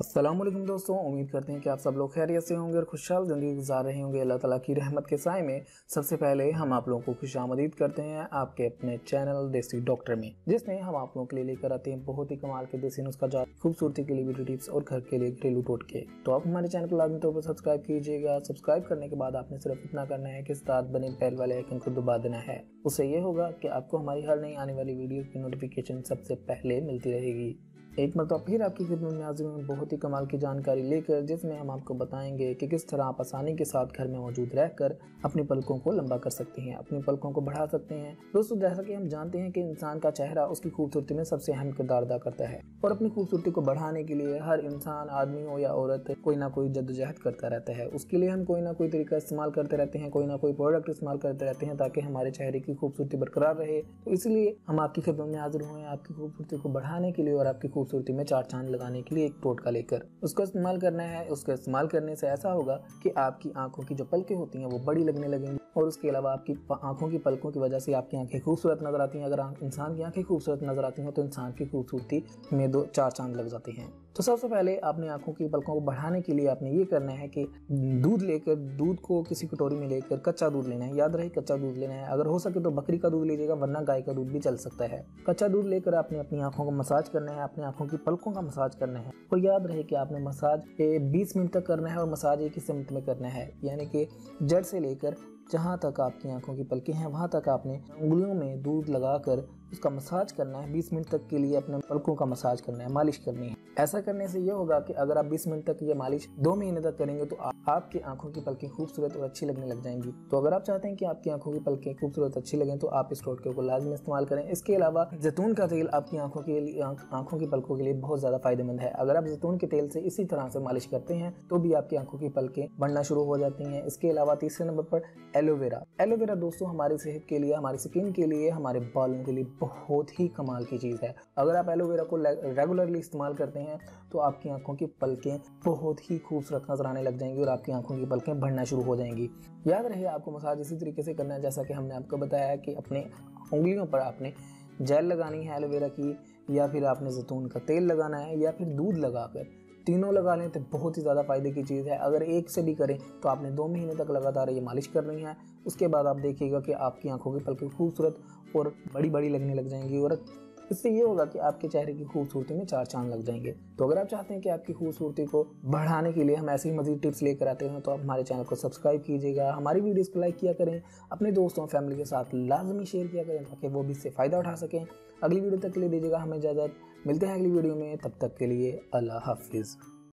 अस्सलामुअलैकुम दोस्तों, उम्मीद करते हैं कि आप सब लोग खैरियत से होंगे और खुशहाल ज़िंदगी गुजार रहे होंगे। अल्लाह ताला की रहमत के साए में सबसे पहले हम आप लोगों को खुशामदीद करते हैं आपके अपने चैनल देसी डॉक्टर में, जिसमें हम आप लोगों के लिए लेकर आते हैं बहुत ही कमाल के देसी नुस्खा जात, खूबसूरती के लिए ब्यूटी टिप्स और घर के लिए घरेलू टोटके। तो आप हमारे चैनल को लाजमी तौर पर सब्सक्राइब कीजिएगा। सब्सक्राइब करने के बाद आपने सिर्फ इतना करना है कि साथ बने बेल वाले आइकन को दबा देना है। उससे ये होगा कि आपको हमारी हर नई आने वाली वीडियो की नोटिफिकेशन सबसे पहले मिलती रहेगी। एक मरतबा फिर आपकी खिदमत में हाजिर हूं बहुत ही कमाल की जानकारी लेकर, जिसमें हम आपको बताएंगे कि किस तरह आप आसानी के साथ घर में मौजूद रहकर अपनी पलकों को लंबा कर सकते हैं, अपनी पलकों को बढ़ा सकते हैं। दोस्तों, जैसा कि हम जानते हैं कि इंसान का चेहरा उसकी खूबसूरती में सबसे अहम किरदार अदा करता है और अपनी खूबसूरती को बढ़ाने के लिए हर इंसान, आदमी हो या औरत, कोई ना कोई जद्दोजहद करता रहता है। उसके लिए हम कोई ना कोई तरीका इस्तेमाल करते रहते हैं, कोई ना कोई प्रोडक्ट इस्तेमाल करते रहते हैं ताकि हमारे चेहरे की खूबसूरती बरकरार रहे। तो इसलिए हम आपकी खिदमत में हाजिर हुए आपकी खूबसूरती को बढ़ाने के लिए और आपकी खूबसूरती में चार चांद लगाने के लिए एक टोटका लेकर। उसको इस्तेमाल करना है। उसका इस्तेमाल करने से ऐसा होगा कि आपकी आंखों की जो पलकें होती हैं वो बड़ी लगने लगेंगी और उसके अलावा आपकी आंखों की पलकों की वजह से आपकी आंखें खूबसूरत नजर आती हैं। अगर इंसान की आंखें खूबसूरत नजर आती हैं तो इंसान की खूबसूरती में दो चार चांद लग जाते हैं। तो सबसे पहले आपने आंखों की पलकों को बढ़ाने के लिए आपने ये करना है कि दूध को किसी कटोरी में लेकर कच्चा दूध लेना है। याद रहे, कच्चा दूध लेना है। अगर हो सके तो बकरी का दूध लीजिएगा, वरना गाय का दूध भी चल सकता है। कच्चा दूध लेकर आपने अपनी आंखों को मसाज करना है, अपनी आंखों की पलकों का मसाज करना है। और याद रहे कि आपने मसाज 20 मिनट तक करना है और मसाज एक ही सिमत में करना है, यानी कि जड़ से लेकर जहाँ तक आपकी आंखों की पलकें हैं वहाँ तक आपने उंगलियों में दूध लगाकर उसका मसाज करना है। 20 मिनट तक के लिए अपने पलकों का मसाज करना है, मालिश करनी है। ऐसा करने से ये होगा कि अगर आप 20 मिनट तक ये मालिश 2 महीने तक करेंगे तो आपकी आंखों की पलकें खूबसूरत और अच्छी लगने लग जाएंगी। तो अगर आप चाहते हैं कि आपकी आंखों की पलकें खूबसूरत अच्छी लगें तो आप इस टोटके को लाजमी इस्तेमाल करें। इसके अलावा जैतून का तेल आपकी आंखों की पलकों के लिए बहुत ज्यादा फायदेमंद है। अगर आप जैतून के तेल से इसी तरह से मालिश करते हैं तो भी आपकी आंखों की पलकें बढ़ना शुरू हो जाती हैं। इसके अलावा तीसरे नंबर पर एलोवेरा दोस्तों हमारी सेहत के लिए, हमारी स्किन के लिए, हमारे बालों के लिए बहुत ही कमाल की चीज है। अगर आप एलोवेरा को रेगुलरली इस्तेमाल करते हैं तो आपकी आंखों की पलकें बहुत ही खूबसूरत नजर आने लग जाएंगी और आपकी आंखों की पलकें बढ़ना शुरू हो जाएंगी। याद रहे, आपको मसाज इसी तरीके से करना है जैसा कि हमने आपको बताया कि अपने उंगलियों पर आपने जेल लगानी है एलोवेरा की, या फिर आपने जैतून का तेल लगाना है, या फिर दूध लगाकर। तीनों लगा लें तो बहुत ही ज़्यादा फायदे की चीज़ है। अगर एक से भी करें तो आपने 2 महीने तक लगातार ये मालिश करनी है। उसके बाद आप देखिएगा कि आपकी आंखों की पलकें खूबसूरत और बड़ी बड़ी लगने लग जाएंगी और इससे ये होगा कि आपके चेहरे की खूबसूरती में चार चांद लग जाएंगे। तो अगर आप चाहते हैं कि आपकी खूबसूरती को बढ़ाने के लिए हम ऐसी मजीद टिप्स लेकर आते हैं तो आप हमारे चैनल को सब्सक्राइब कीजिएगा, हमारी वीडियोस को लाइक किया करें, अपने दोस्तों फैमिली के साथ लाजमी शेयर किया करें ताकि वो भी इससे फ़ायदा उठा सकें। अगली वीडियो तक के लिए दीजिएगा हमें इजाज़त। मिलते हैं अगली वीडियो में, तब तक के लिए अल्लाह हाफिज़।